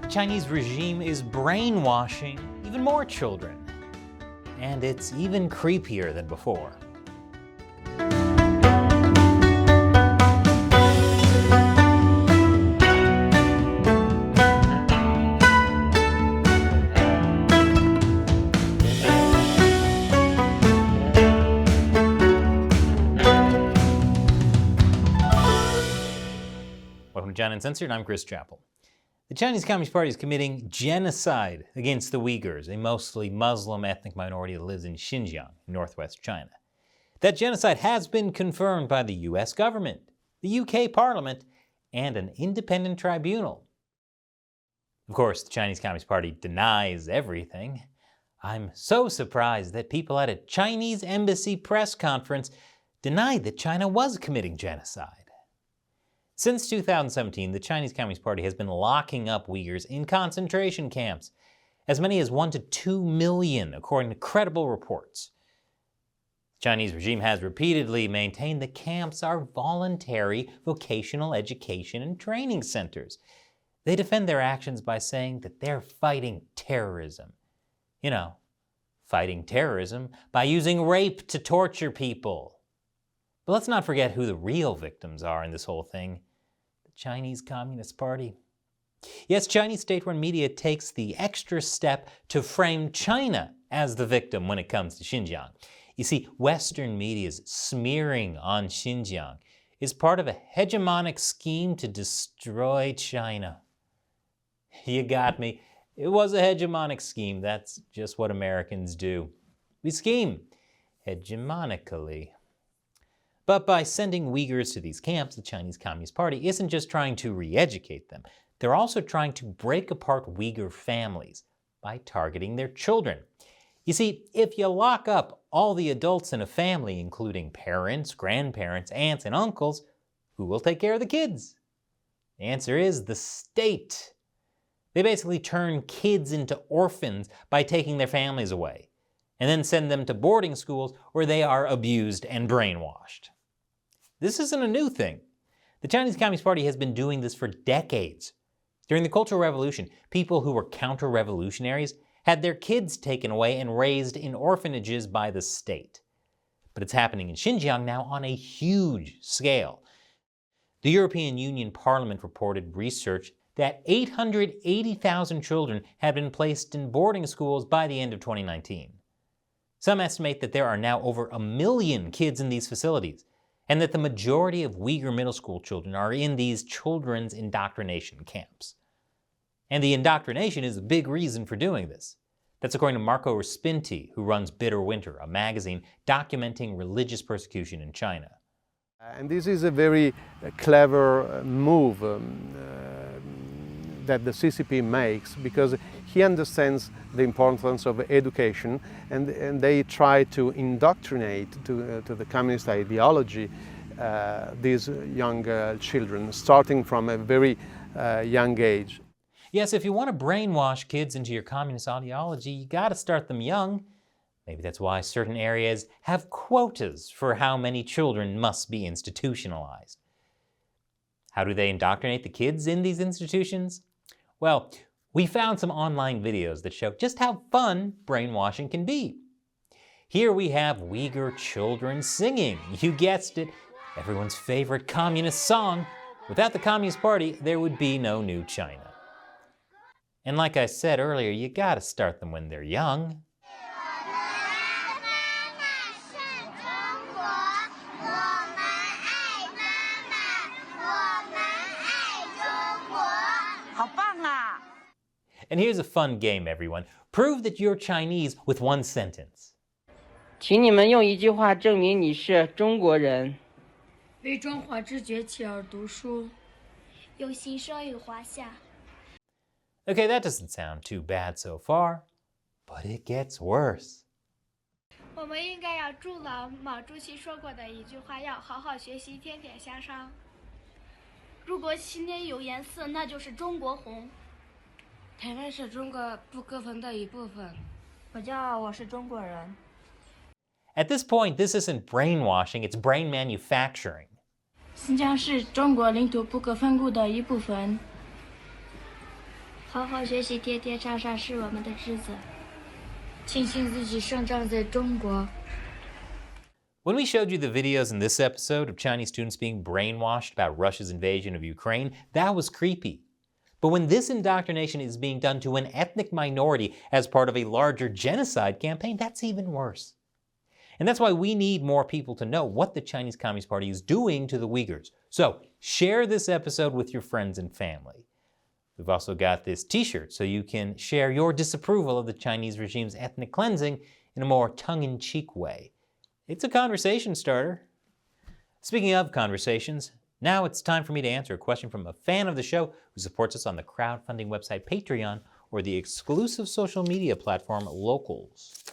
the Chinese regime is brainwashing even more children. And it's even creepier than before. Welcome to China Uncensored, I'm Chris Chappell. The Chinese Communist Party is committing genocide against the Uyghurs, a mostly Muslim ethnic minority that lives in Xinjiang, in northwest China. That genocide has been confirmed by the US government, the UK Parliament, and an independent tribunal. Of course, the Chinese Communist Party denies everything. I'm so surprised that people at a Chinese embassy press conference denied that China was committing genocide. Since 2017, the Chinese Communist Party has been locking up Uyghurs in concentration camps, as many as 1 to 2 million, according to credible reports. The Chinese regime has repeatedly maintained the camps are voluntary vocational education and training centers. They defend their actions by saying that they're fighting terrorism. You know, fighting terrorism by using rape to torture people. But let's not forget who the real victims are in this whole thing. Chinese Communist Party. Yes, Chinese state-run media takes the extra step to frame China as the victim when it comes to Xinjiang. You see, Western media's smearing on Xinjiang is part of a hegemonic scheme to destroy China. You got me. It was a hegemonic scheme. That's just what Americans do. We scheme hegemonically. But by sending Uyghurs to these camps, the Chinese Communist Party isn't just trying to re-educate them. They're also trying to break apart Uyghur families by targeting their children. You see, if you lock up all the adults in a family, including parents, grandparents, aunts, and uncles, who will take care of the kids? The answer is the state. They basically turn kids into orphans by taking their families away, and then send them to boarding schools where they are abused and brainwashed. This isn't a new thing. The Chinese Communist Party has been doing this for decades. During the Cultural Revolution, people who were counter-revolutionaries had their kids taken away and raised in orphanages by the state. But it's happening in Xinjiang now on a huge scale. The European Union Parliament reported research that 880,000 children had been placed in boarding schools by the end of 2019. Some estimate that there are now over 1 million kids in these facilities, and that the majority of Uyghur middle school children are in these children's indoctrination camps. And the indoctrination is a big reason for doing this. That's according to Marco Respinti, who runs Bitter Winter, a magazine documenting religious persecution in China. And this is a very clever move that the CCP makes, because he understands the importance of education, and they try to indoctrinate to the communist ideology these young children, starting from a very young age. Yes, if you want to brainwash kids into your communist ideology, you got to start them young. Maybe that's why certain areas have quotas for how many children must be institutionalized. How do they indoctrinate the kids in these institutions? Well, we found some online videos that show just how fun brainwashing can be. Here we have Uyghur children singing, you guessed it, everyone's favorite communist song. Without the Communist Party, there would be no new China. And like I said earlier, you gotta start them when they're young. And here's a fun game, everyone. Prove that you're Chinese with one sentence. 请你们用一句话证明你是中国人。为中华之崛起而读书，有幸生于华夏。 Okay, that doesn't sound too bad so far, but it gets worse. 我们应该要筑牢毛主席说过的一句话，要好好学习，天天向上。如果心里有颜色，那就是中国红。台湾是中国不可分的一部分。我骄傲，我是中国人。 At this point, this isn't brainwashing, it's brain manufacturing. 新疆是中国领土不可分割的一部分。好好学习，天天向上是我们的职责。庆幸自己生长在中国。 When we showed you the videos in this episode of Chinese students being brainwashed about Russia's invasion of Ukraine, that was creepy. But when this indoctrination is being done to an ethnic minority as part of a larger genocide campaign, that's even worse. And that's why we need more people to know what the Chinese Communist Party is doing to the Uyghurs. So share this episode with your friends and family. We've also got this t-shirt so you can share your disapproval of the Chinese regime's ethnic cleansing in a more tongue-in-cheek way. It's a conversation starter. Speaking of conversations, now it's time for me to answer a question from a fan of the show who supports us on the crowdfunding website Patreon or the exclusive social media platform Locals.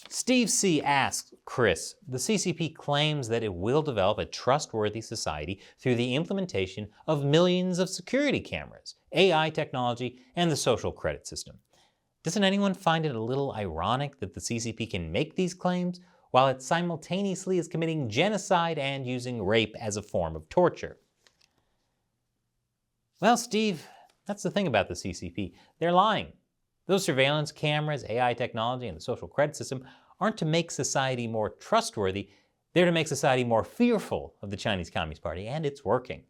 Steve C. asks, Chris, the CCP claims that it will develop a trustworthy society through the implementation of millions of security cameras, AI technology, and the social credit system. Doesn't anyone find it a little ironic that the CCP can make these claims while it simultaneously is committing genocide and using rape as a form of torture? Well, Steve, that's the thing about the CCP. They're lying. Those surveillance cameras, AI technology, and the social credit system aren't to make society more trustworthy. They're to make society more fearful of the Chinese Communist Party, and it's working.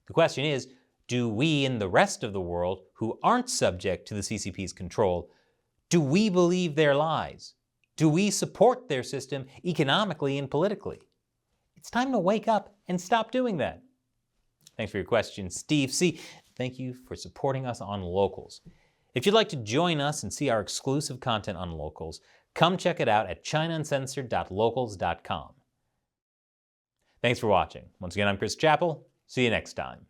The question is, do we in the rest of the world who aren't subject to the CCP's control, do we believe their lies? Do we support their system economically and politically? It's time to wake up and stop doing that. Thanks for your question, Steve C. Thank you for supporting us on Locals. If you'd like to join us and see our exclusive content on Locals, come check it out at chinauncensored.locals.com. Thanks for watching. Once again, I'm Chris Chappell. See you next time.